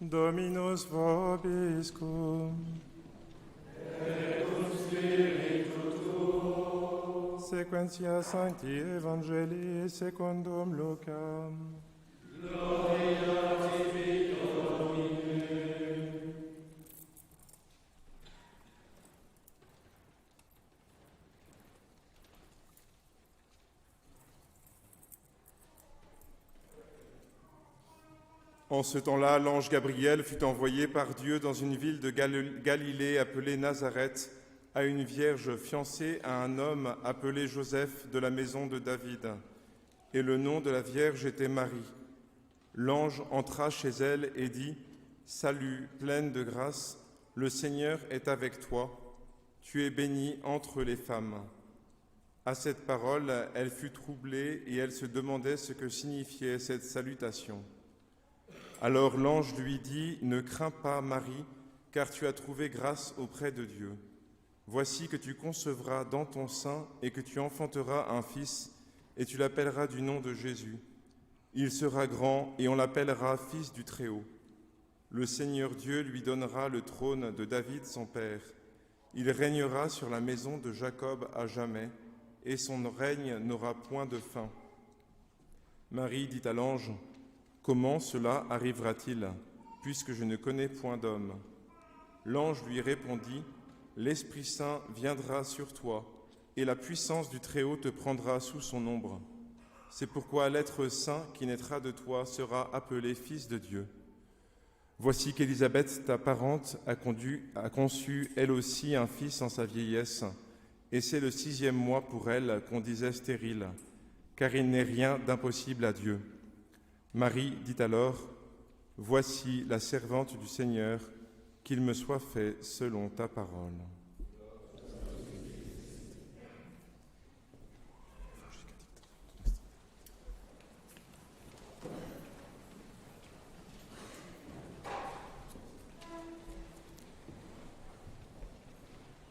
Dominus vobiscum. Et cum spiritu tuo. Sequentia Sancti Evangelii secundum Lucam. Gloria tibi, Domine. En ce temps-là, l'ange Gabriel fut envoyé par Dieu dans une ville de Galilée appelée Nazareth, à une vierge fiancée à un homme appelé Joseph de la maison de David. Et le nom de la vierge était Marie. L'ange entra chez elle et dit : « Salut, pleine de grâce, le Seigneur est avec toi. Tu es bénie entre les femmes. » À cette parole, elle fut troublée et elle se demandait ce que signifiait cette salutation. Alors l'ange lui dit : « Ne crains pas, Marie, car tu as trouvé grâce auprès de Dieu. Voici que tu concevras dans ton sein et que tu enfanteras un fils, et tu l'appelleras du nom de Jésus. Il sera grand et on l'appellera Fils du Très-Haut. Le Seigneur Dieu lui donnera le trône de David son père. Il régnera sur la maison de Jacob à jamais, et son règne n'aura point de fin. » Marie dit à l'ange : « Comment cela arrivera-t-il, puisque je ne connais point d'homme ?» L'ange lui répondit : « L'Esprit Saint viendra sur toi, et la puissance du Très-Haut te prendra sous son ombre. C'est pourquoi l'être saint qui naîtra de toi sera appelé Fils de Dieu. Voici qu'Élisabeth, ta parente, a conçu elle aussi un fils en sa vieillesse, et c'est le 6e mois pour elle qu'on disait stérile, car il n'est rien d'impossible à Dieu. » Marie dit alors : « Voici la servante du Seigneur, qu'il me soit fait selon ta parole. »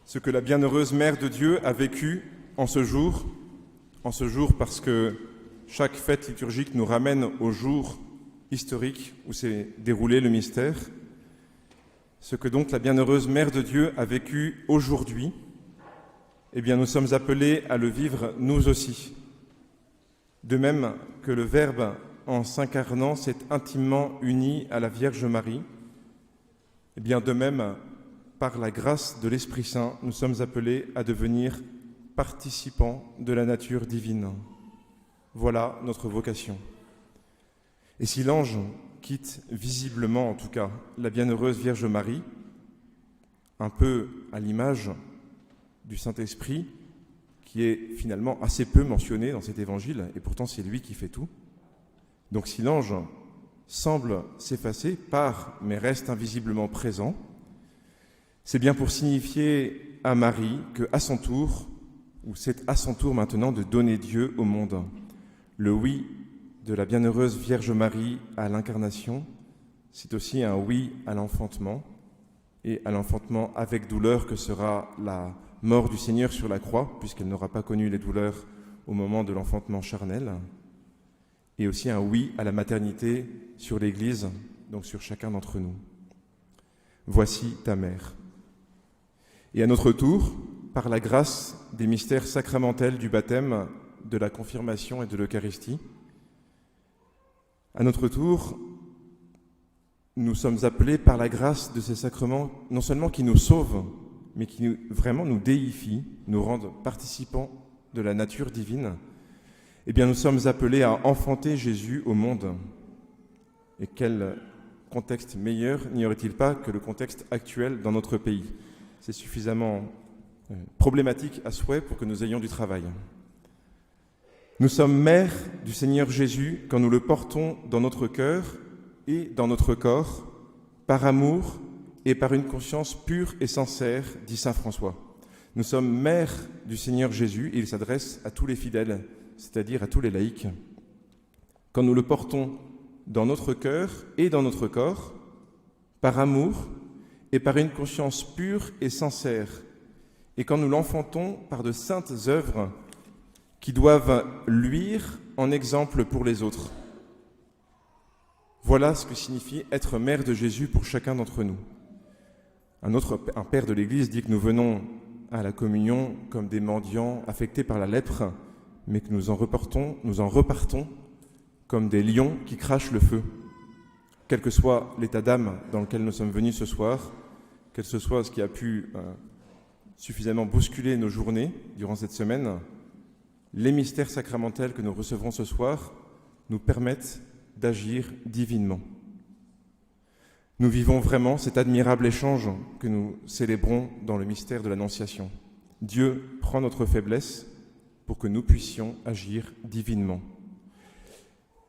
Ce que la bienheureuse Mère de Dieu a vécu en ce jour parce que chaque fête liturgique nous ramène au jour historique où s'est déroulé le mystère. Ce que donc la bienheureuse Mère de Dieu a vécu aujourd'hui, eh bien nous sommes appelés à le vivre nous aussi. De même que le Verbe, en s'incarnant, s'est intimement uni à la Vierge Marie, eh bien de même, par la grâce de l'Esprit Saint, nous sommes appelés à devenir participants de la nature divine. Voilà notre vocation. Et si l'ange quitte visiblement, en tout cas, la bienheureuse Vierge Marie, un peu à l'image du Saint-Esprit, qui est finalement assez peu mentionné dans cet évangile, et pourtant c'est lui qui fait tout. Donc si l'ange semble s'effacer, part mais reste invisiblement présent, c'est bien pour signifier à Marie qu'à son tour, ou c'est à son tour maintenant de donner Dieu au monde. Le oui de la bienheureuse Vierge Marie à l'incarnation, c'est aussi un oui à l'enfantement, et à l'enfantement avec douleur que sera la mort du Seigneur sur la croix, puisqu'elle n'aura pas connu les douleurs au moment de l'enfantement charnel, et aussi un oui à la maternité sur l'Église, donc sur chacun d'entre nous. Voici ta mère. Et à notre tour, par la grâce des mystères sacramentels du baptême, de la confirmation et de l'Eucharistie, à notre tour, nous sommes appelés par la grâce de ces sacrements, non seulement qui nous sauvent, mais qui vraiment nous déifient, nous rendent participants de la nature divine. Eh bien, nous sommes appelés à enfanter Jésus au monde. Et quel contexte meilleur n'y aurait-il pas que le contexte actuel dans notre pays ? C'est suffisamment problématique à souhait pour que nous ayons du travail. Nous sommes mères du Seigneur Jésus quand nous le portons dans notre cœur et dans notre corps, par amour et par une conscience pure et sincère, dit saint François. Nous sommes mères du Seigneur Jésus, et il s'adresse à tous les fidèles, c'est-à-dire à tous les laïcs, quand nous le portons dans notre cœur et dans notre corps, par amour et par une conscience pure et sincère, et quand nous l'enfantons par de saintes œuvres qui doivent luire en exemple pour les autres. Voilà ce que signifie être mère de Jésus pour chacun d'entre nous. Un père de l'Église dit que nous venons à la communion comme des mendiants affectés par la lèpre, mais que nous en repartons comme des lions qui crachent le feu. Quel que soit l'état d'âme dans lequel nous sommes venus ce soir, quel que soit ce qui a pu suffisamment bousculer nos journées durant cette semaine, les mystères sacramentels que nous recevrons ce soir nous permettent d'agir divinement. Nous vivons vraiment cet admirable échange que nous célébrons dans le mystère de l'Annonciation. Dieu prend notre faiblesse pour que nous puissions agir divinement.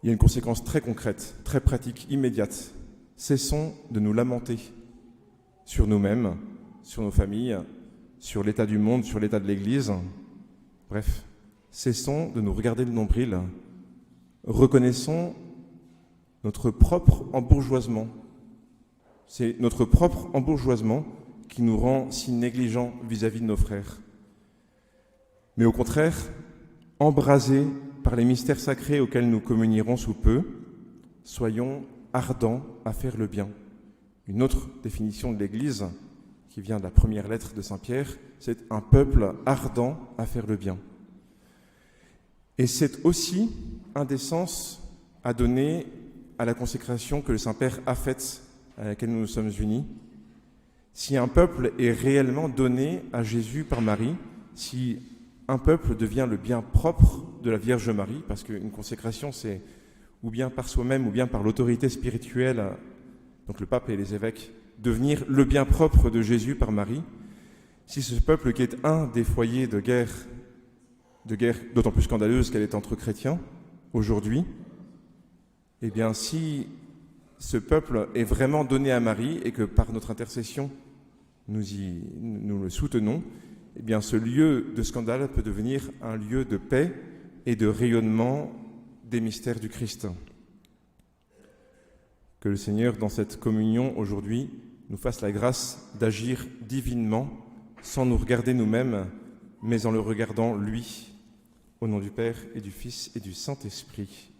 Il y a une conséquence très concrète, très pratique, immédiate. Cessons de nous lamenter sur nous-mêmes, sur nos familles, sur l'état du monde, sur l'état de l'Église. Bref, cessons de nous regarder le nombril. Reconnaissons notre propre embourgeoisement. C'est notre propre embourgeoisement qui nous rend si négligents vis-à-vis de nos frères. Mais au contraire, embrasés par les mystères sacrés auxquels nous communierons sous peu, soyons ardents à faire le bien. Une autre définition de l'Église, qui vient de la première lettre de Saint Pierre, c'est un peuple ardent à faire le bien. Et c'est aussi un des sens à donner à la consécration que le Saint-Père a faite, à laquelle nous nous sommes unis. Si un peuple est réellement donné à Jésus par Marie, si un peuple devient le bien propre de la Vierge Marie, parce qu'une consécration, c'est ou bien par soi-même, ou bien par l'autorité spirituelle, donc le pape et les évêques, devenir le bien propre de Jésus par Marie, si ce peuple qui est un des foyers de guerre d'autant plus scandaleuse qu'elle est entre chrétiens, aujourd'hui, eh bien, si ce peuple est vraiment donné à Marie et que par notre intercession, nous le soutenons, eh bien, ce lieu de scandale peut devenir un lieu de paix et de rayonnement des mystères du Christ. Que le Seigneur, dans cette communion aujourd'hui, nous fasse la grâce d'agir divinement, sans nous regarder nous-mêmes, mais en le regardant lui, au nom du Père et du Fils et du Saint-Esprit.